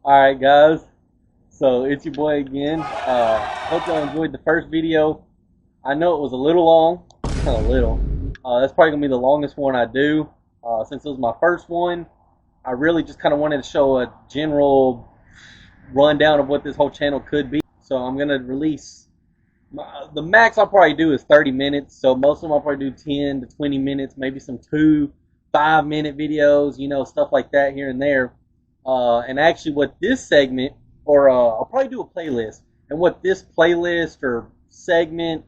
Alright guys, so it's your boy again. Hope y'all enjoyed the first video. I know it was a little long, kind of little. That's probably going to be the longest one I do. Since it was my first one, I really just kind of wanted to show a general rundown of what this whole channel could be. So I'm going to release, the max I'll probably do is 30 minutes. So most of them I'll probably do 10 to 20 minutes, maybe some 5-minute videos, you know, stuff like that here and there. And actually what this segment, or I'll probably do a playlist, and what this playlist or segment,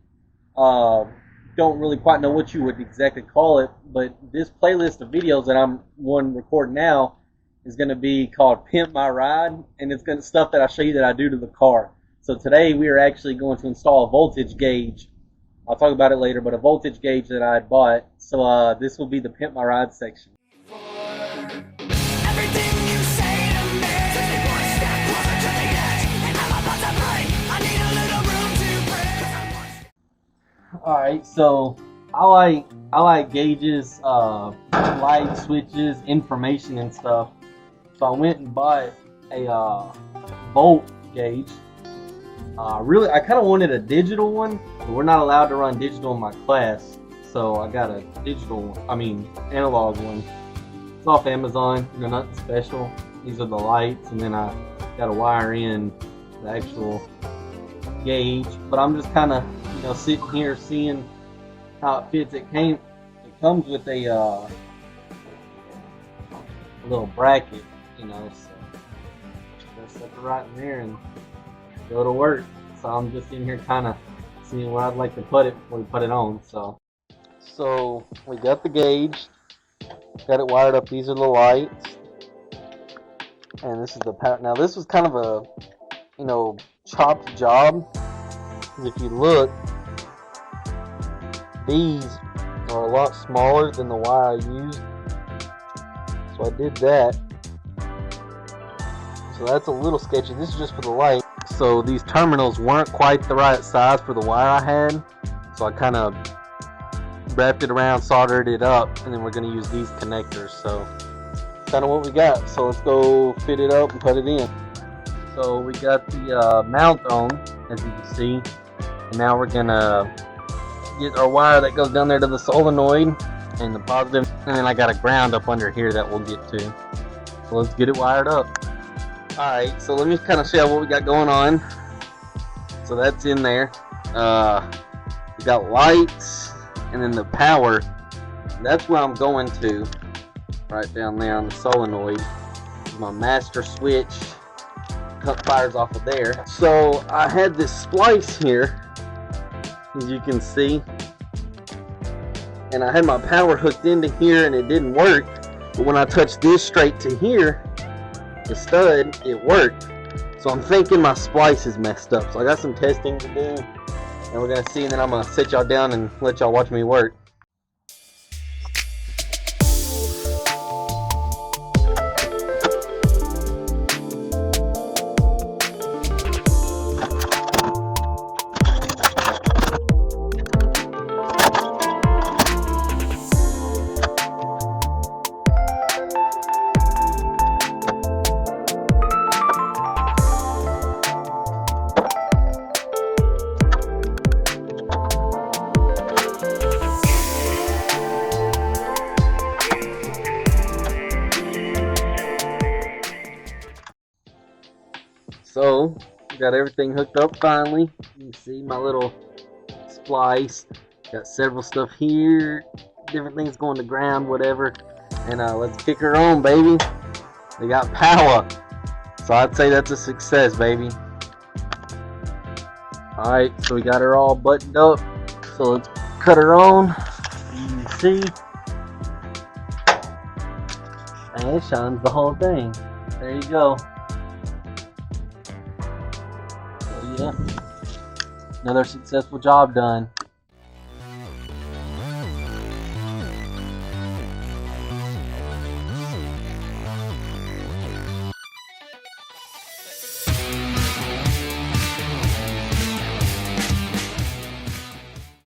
don't really quite know what you would exactly call it, but this playlist of videos that I'm recording now is going to be called Pimp My Ride, and it's going to stuff that I show you that I do to the car. So today we are actually going to install a voltage gauge. I'll talk about it later, but a voltage gauge that I bought. So this will be the Pimp My Ride section. Alright, so I like gauges, light switches, information and stuff. So I went and bought a volt gauge. I kind of wanted a digital one, but we're not allowed to run digital in my class. So I got a analog one. It's off Amazon, you know, nothing special. These are the lights, and then I got to wire in the actual gauge. But I'm just kind of, you know, sitting here seeing how it fits. It comes with a little bracket, you know, so just set it right in there and go to work. So I'm just in here kind of seeing where I'd like to put it before we put it on. So we got the gauge, got it wired up. These are the lights, and this is the power. Now this was kind of a, you know, chopped job. If you look, these are a lot smaller than the wire I used, so I did that. So that's a little sketchy. This is just for the light. So these terminals weren't quite the right size for the wire I had, so I kind of wrapped it around, soldered it up, and then we're going to use these connectors. So kind of what we got. So let's go fit it up and put it in. So we got the mount on, as you can see, and now we're gonna get our wire that goes down there to the solenoid and the positive, and then I got a ground up under here that we'll get to. So let's get it wired up. Alright, so let me kind of show you what we got going on. So that's in there. We got lights, and then the power. That's where I'm going to, right down there on the solenoid. My master switch fires off of there. So I had this splice here, as you can see, and I had my power hooked into here and it didn't work, but when I touched this straight to here, the stud, it worked. So I'm thinking my splice is messed up, so I got some testing to do, and we're gonna see, and then I'm gonna sit y'all down and let y'all watch me work. So, got everything hooked up finally. You can see my little splice. Got several stuff here, different things going to ground, whatever. And let's kick her on, baby. We got power. So I'd say that's a success, baby. Alright, so we got her all buttoned up. So let's cut her on. You can see. And it shines the whole thing. There you go. Yeah, another successful job done.